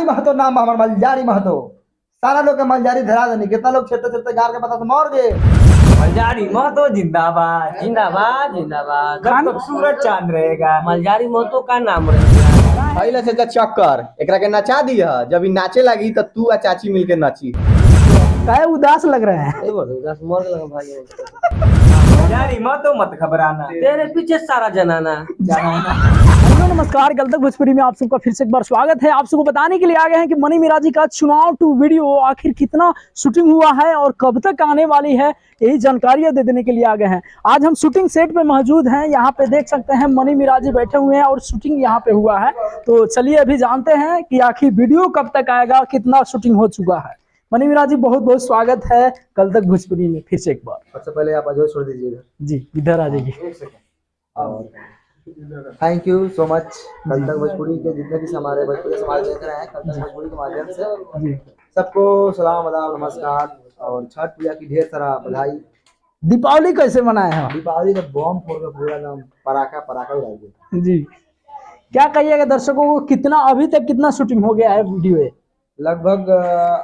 महतो नाम हमार मलजारी महतो। सारा लोग के मलजारी धरा देनी, कितना लोग छेते छेते गार के पता से मर गए। मलजारी महतो जिंदाबाद जिंदाबाद जिंदाबाद, जब तक सूरज चांद रहेगा मलजारी महतो का नाम रहेगा। पहले से चक्कर एकरा के नचा दिया, जब ई नाचे लगी तो तू आ चाची मिलके नाची। काहे उदास लग रहे हैं? उदास मर गया भाई। मलजारी महतो मत घबराना, तेरे पीछे सारा जनाना। हेलो नमस्कार, कल तक भोजपुरी में आप सबका फिर से एक बार स्वागत है। आप सबको बताने के लिए आ गए हैं कि मनी मिराजी का चुनाव 2 वीडियो आखिर कितना शूटिंग हुआ है और कब तक आने वाली है, यही जानकारियां दे देने के लिए आ गए हैं। आज हम शूटिंग सेट पे मौजूद हैं, यहाँ पे देख सकते हैं मनी मिराजी बैठे हुए हैं और शूटिंग यहाँ पे हुआ है। तो चलिए अभी जानते हैं कि आखिर वीडियो कब तक आएगा, कितना शूटिंग हो चुका है। मनी मिराजी बहुत बहुत स्वागत है कल तक भोजपुरी में फिर से एक बार। सबसे पहले आप अजय छोड़ दीजिएगा जी, इधर आ जाइए। Thank you so much. कल तक भोजपुरी के जितने भी हमारे भोजपुरी समाज देख रहे हैं, कल तक भोजपुरी के माध्यम से सबको सलाम आदाब नमस्कार और छठ पूजा की ढेर सारा बधाई। दीपावली कैसे मनाए हैं? दीपावली का बम फोड़ के पूरा नाम पराका पराका उड़ा दिया जी, क्या कहिएगा दर्शकों को, कितना अभी तक कितना शूटिंग हो गया है वीडियो? लगभग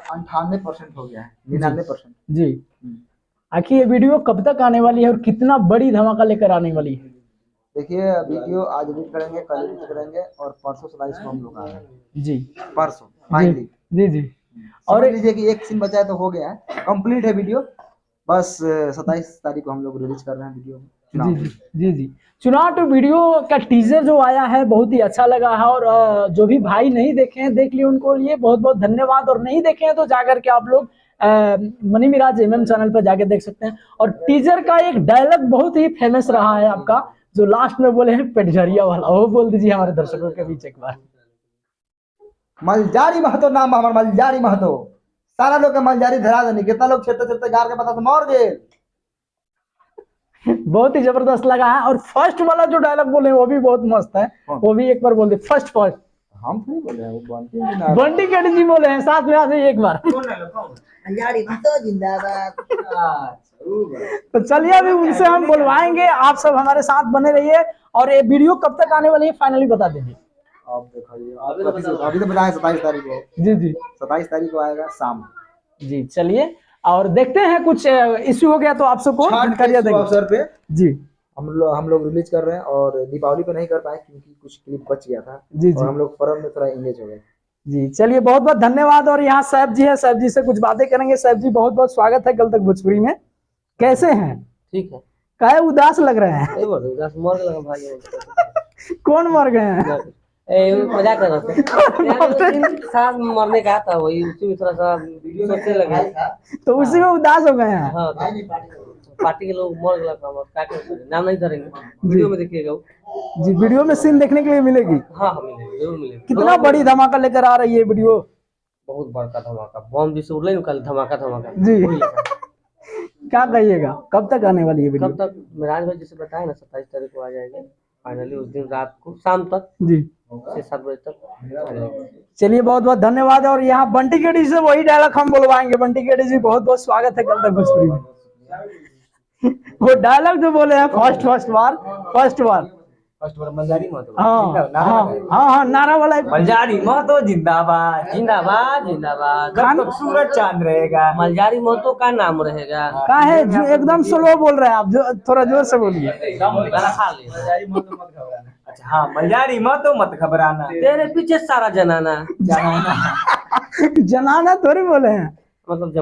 98% हो गया है, 99%। जी, आखिर ये वीडियो कब तक आने वाली है और कितना बड़ी धमाका लेकर आने वाली है? देखिए वीडियो आज एडिट करेंगे, कल एडिट करेंगे और परसों 27 को हम लोग आ रहे हैं। जी, परसों फाइनली। जी जी। और लीजिए कि एक सीन बचा है तो हो गया है, कंप्लीट है वीडियो। बस 27 तारीख को हम लोग रिलीज कर रहे हैं वीडियो। जी जी जी जी। चुनाव 2 वीडियो का टीजर जो आया है बहुत ही अच्छा लगा है और जो भी भाई नहीं देखे हैं देख लिए, उनको लिए बहुत बहुत धन्यवाद। और नहीं देखे हैं तो जाकर के आप लोग मनी मिराज MM चैनल पर जाके देख सकते हैं। और टीजर का एक डायलॉग बहुत ही फेमस रहा है आपका, जो लास्ट में बोले हैं पेटझरिया वाला, वो बोल दीजिए हमारे दर्शकों के बीच एक बार। मलजारी महतो नाम हमार मलजारी महतो। सारा लोग के मलजारी धरा देनी, कितना लोग छेते छेते गार के पता से मर गए। बहुत ही जबरदस्त लगा है। और फर्स्ट वाला जो डायलॉग बोले वो भी बहुत मस्त है, वो भी एक बार बोल दे। फर्स्ट हम नहीं बोल रहे हैं, वो बंटी केडी जी बोले हैं, साथ में आते एक बार। मलजारी महतो जिंदाबाद। तो चलिए अभी उनसे हम बुलवाएंगे, आप सब हमारे साथ बने रहिए। और ये वीडियो कब तक आने वाली है फाइनली बता दीजिए। आप देखिए, अभी तो बताया 27 तारीख को। जी जी, 27 तारीख को आएगा शाम। जी चलिए और देखते हैं, कुछ इश्यू हो गया तो आप सबको जानकारी देंगे अवसर पे। जी, हम लोग रिलीज कर रहे हैं और दीपावली पे नहीं कर पाए क्योंकि कुछ क्लिप बच गया था। जी जी, और हम लोग पर्व में थोड़ा इंगेज हो गए। जी चलिए बहुत बहुत धन्यवाद। और यहाँ साहब जी है, साहब जी से कुछ बातें करेंगे। साहब जी बहुत बहुत स्वागत है कल तक भोजपुरी में, कैसे हैं? ठीक है। काहे उदास लग रहे हैं? उदास मर गया भाई। कौन मर गए हैं? मजाक कर रहे थे, साथ मरने का था, वही उसी में थोड़ा सा सोचने लगे तो उसी में उदास हो गए हैं। हाँ, पार्टी के लोग मर गया, नाम नहीं धरेंगे, वीडियो में देखिएगा। जी, वीडियो में सीन देखने के लिए मिलेगी। हाँ मिलेगी, जरूर मिलेगी। कितना बड़ी धमाका लेकर आ रही है वीडियो? बहुत बड़का धमाका, बम जिसे उड़े कल धमाका धमाका जी। क्या कहिएगा, कब तक आने वाली है वीडियो? कब तक मिराज भाई जैसे बताए ना 27 तारीख को आ जाएंगे फाइनली, उस दिन रात को शाम तक जी 6-7 बजे तक। चलिए बहुत बहुत धन्यवाद। और यहाँ बंटी केडी से वही डायलॉग हम बुलवाएंगे। बंटी केडी जी बहुत बहुत स्वागत है कल तक भोजपुरी में। वो डायलॉग जो बोले हैं फर्स्ट बार मलजारी महतो। हाँ नारा वाला मलजारी महतो जिंदाबाद जिंदाबाद जिंदाबाद, जब तक सूरज चांद रहेगा मलजारी महतो का नाम रहेगा। का है एकदम स्लो बोल रहे हैं आप, थोड़ा जोर से बोलिए। अच्छा हाँ, मलजारी महतो मत घबराना, तेरे पीछे सारा जनाना। जनाना थोड़ी बोले हैं, मतलब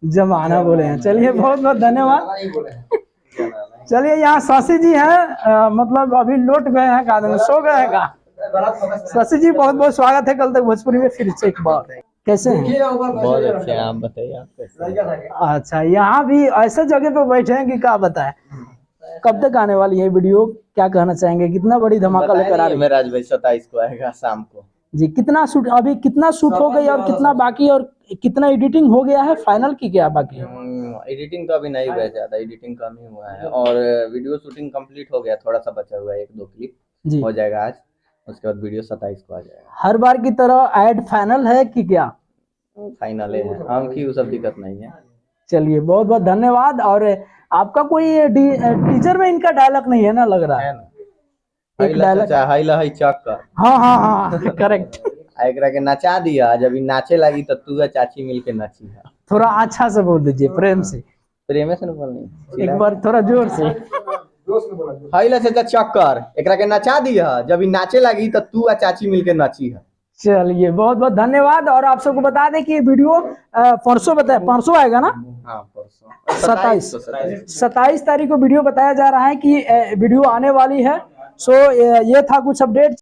जमाना बोले हैं। चलिए बहुत बहुत धन्यवाद। चलिए यहाँ शशि जी हैं, मतलब अभी लौट गए हैं, का सो गए हैं का? शशि जी बहुत बहुत स्वागत है कल तक भोजपुरी में फिर से एक बार, कैसे हैं? बहुत अच्छे हैं, आप बताइए आप कैसे? अच्छा, यहाँ भी ऐसे जगह पे बैठे हैं कि क्या बताएं, कब तक आने वाली है वीडियो, क्या कहना चाहेंगे, कितना बड़ी धमाका लेकर आ रही है? मिराज भाई 27 को आएगा शाम को। जी, कितना शूट अभी कितना शूट हो गई और कितना बाकी, और कितना एडिटिंग हो गया है फाइनल की, क्या बाकी है? एडिटिंग तो अभी नहीं हुआ है, ज्यादा एडिटिंग कम ही हुआ है और वीडियो शूटिंग कंप्लीट हो गया, थोड़ा सा बचा हुआ है, 1-2 क्लिप हो जाएगा आज, उसके बाद वीडियो 27 को आ जाएगा। हर बार की तरह ऐड फाइनल है कि क्या? फाइनल है, हम की वो सब दिक्कत नहीं है। चलिए बहुत बहुत धन्यवाद। और आपका कोई टीजर में इनका डायलॉग नहीं है ना, लग रहा है? एक डायलॉग हाइला हाई चक्कर। हाँ करेक्ट। एकरा के नचा दिया, जब ई नाचे लगी तो तू आ चाची मिलके नची है। थोड़ा अच्छा से बोल दीजिए, प्रेम से प्रेमे से न बोलनी, एक बार थोड़ा जोर से। हाइला से चक्कर एकरा के नचा दिया, जब ई नाचे लगी तो तू आ चाची मिलके नची है। चलिए बहुत बहुत धन्यवाद। और आप सबको बता दें कि ये वीडियो परसों बताया, परसों आएगा ना, हाँ परसों 27 तारीख को वीडियो बताया जा रहा है कि वीडियो आने वाली है। सो ये था कुछ अपडेट।